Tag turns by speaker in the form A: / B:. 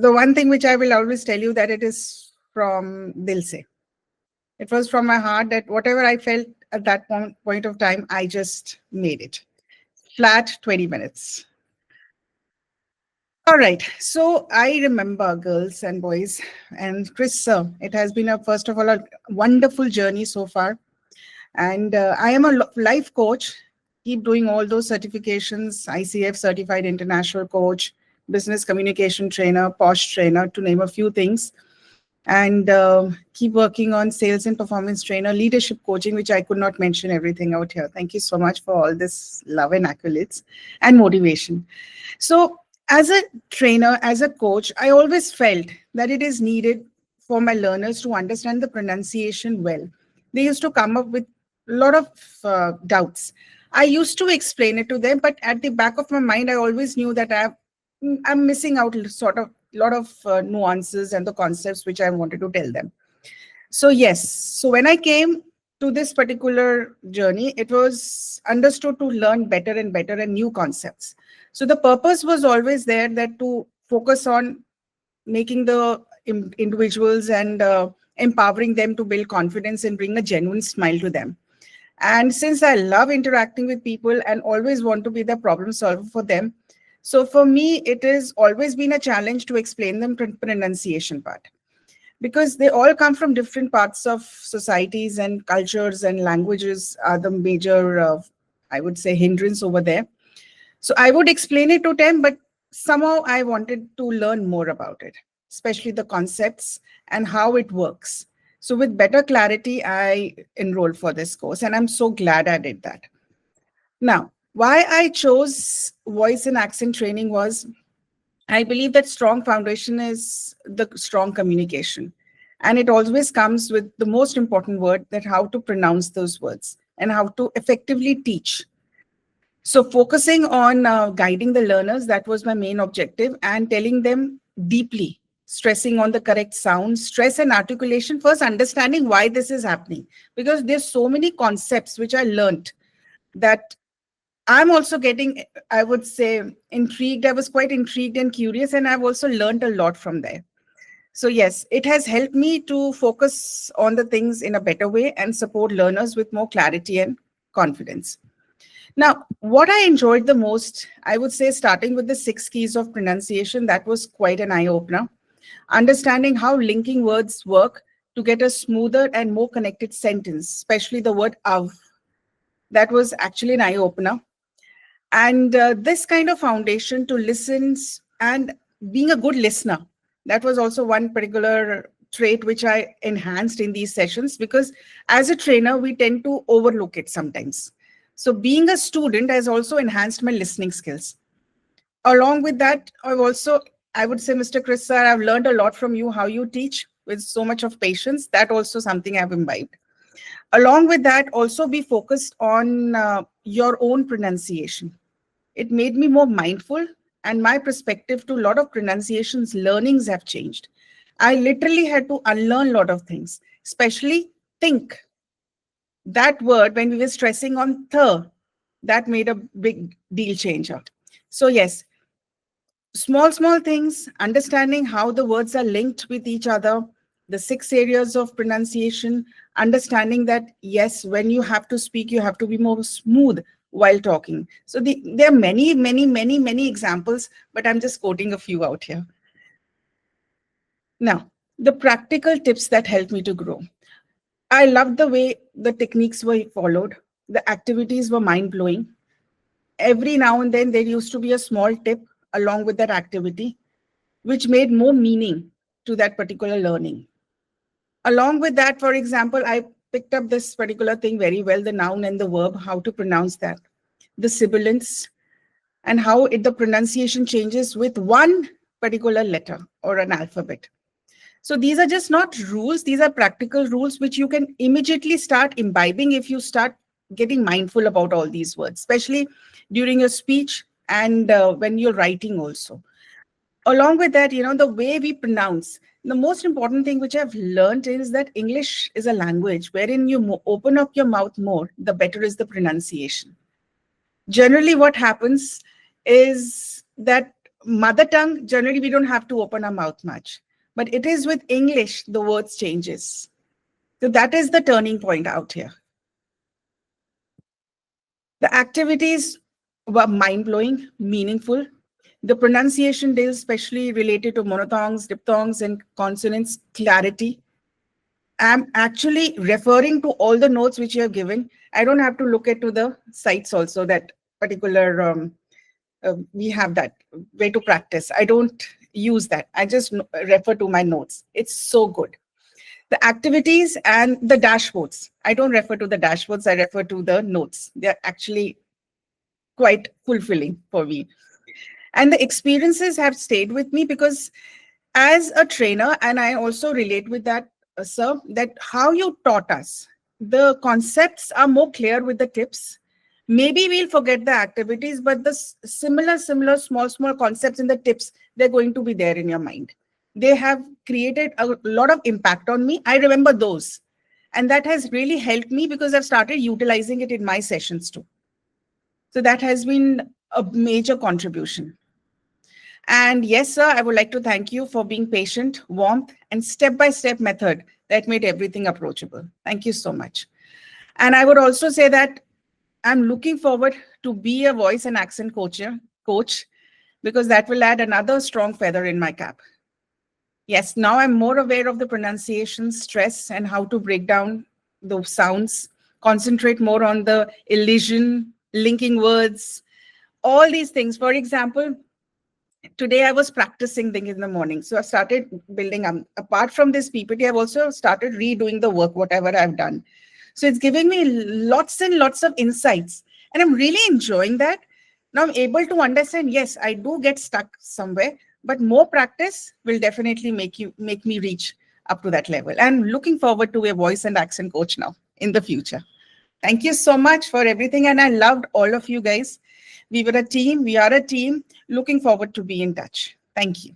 A: The one thing which I will always tell you that it is from Dil Se. It was from my heart that whatever I felt at that point of time, I just made it. Flat 20 minutes. All right. So I remember, girls and boys, and Chris, sir, it has been first of all, a wonderful journey so far. And I am a life coach. Keep doing all those certifications, ICF certified international coach, business communication trainer, POSH trainer, to name a few things. And keep working on sales and performance trainer, leadership coaching, which I could not mention everything out here. Thank you so much for all this love and accolades and motivation. So as a trainer, as a coach, I always felt that it is needed for my learners to understand the pronunciation well. They used to come up with a lot of doubts. I used to explain it to them, but at the back of my mind, I always knew that I'm missing out sort of a lot of nuances and the concepts which I wanted to tell them. So yes, so when I came to this particular journey, it was understood to learn better and better and new concepts. So the purpose was always there, that to focus on making the individuals and empowering them to build confidence and bring a genuine smile to them. And since I love interacting with people and always want to be the problem solver for them, so for me, it has always been a challenge to explain them pronunciation part, because they all come from different parts of societies and cultures, and languages are the major, I would say, hindrance over there. So I would explain it to them, but somehow I wanted to learn more about it, especially the concepts and how it works. So with better clarity, I enrolled for this course, and I'm so glad I did that. Now, why I chose voice and accent training was, I believe that strong foundation is the strong communication. And it always comes with the most important word, that how to pronounce those words and how to effectively teach. So focusing on guiding the learners, that was my main objective, and telling them deeply, stressing on the correct sound, stress and articulation, first understanding why this is happening. Because there's so many concepts which I learned that I'm also getting, I would say, intrigued. I was quite intrigued and curious, and I've also learned a lot from there. So yes, it has helped me to focus on the things in a better way and support learners with more clarity and confidence. Now, what I enjoyed the most, I would say, starting with the 6 keys of pronunciation, that was quite an eye-opener. Understanding how linking words work to get a smoother and more connected sentence, especially the word of. That was actually an eye-opener. And this kind of foundation to listen and being a good listener, that was also one particular trait which I enhanced in these sessions, because as a trainer, we tend to overlook it sometimes. So being a student has also enhanced my listening skills. Along with that, I would say, Mr. Chris, sir, I've learned a lot from you, how you teach with so much of patience. That also something I've imbibed. Along with that, also be focused on your own pronunciation. It made me more mindful, and my perspective to a lot of pronunciations learnings have changed. I literally had to unlearn a lot of things, especially think. That word, when we were stressing on th, that made a big deal changer. So yes, small things, understanding how the words are linked with each other, the 6 areas of pronunciation, understanding that, yes, when you have to speak, you have to be more smooth while talking. So there are many examples, but I'm just quoting a few out here. Now, the practical tips that helped me to grow. I loved the way the techniques were followed. The activities were mind-blowing. Every now and then, there used to be a small tip along with that activity, which made more meaning to that particular learning. Along with that, for example, I picked up this particular thing very well, the noun and the verb, how to pronounce that, the sibilants, and how the pronunciation changes with one particular letter or an alphabet. So these are just not rules, these are practical rules which you can immediately start imbibing if you start getting mindful about all these words, especially during your speech and when you're writing also. Along with that, the way we pronounce, the most important thing which I've learned is that English is a language wherein you open up your mouth more, the better is the pronunciation. Generally, what happens is that mother tongue, generally we don't have to open our mouth much. But it is with English, the words changes. So that is the turning point out here. The activities were mind-blowing, meaningful. The pronunciation drills, especially related to monophthongs, diphthongs, and consonants, clarity. I'm actually referring to all the notes which you have given. I don't have to look into the sites also, that particular, we have that way to practice. I don't use that. I just refer to my notes. It's so good. The activities and the dashboards. I don't refer to the dashboards. I refer to the notes. They're actually quite fulfilling for me. And the experiences have stayed with me because as a trainer, and I also relate with that, sir, that how you taught us, the concepts are more clear with the tips. Maybe we'll forget the activities, but the similar, small concepts in the tips, they're going to be there in your mind. They have created a lot of impact on me. I remember those. And that has really helped me because I've started utilizing it in my sessions too. So that has been a major contribution. And yes, sir, I would like to thank you for being patient, warmth, and step-by-step method that made everything approachable. Thank you so much. And I would also say that I'm looking forward to be a voice and accent coach, because that will add another strong feather in my cap. Yes, now I'm more aware of the pronunciation, stress, and how to break down those sounds, concentrate more on the elision, linking words, all these things. For example, today I was practicing things in the morning. So I started building, apart from this PPT, I've also started redoing the work, whatever I've done. So it's giving me lots and lots of insights. And I'm really enjoying that. Now I'm able to understand, yes, I do get stuck somewhere, but more practice will definitely make me reach up to that level. And looking forward to a voice and accent coach now in the future. Thank you so much for everything. And I loved all of you guys. We were a team. We are a team. Looking forward to be in touch. Thank you.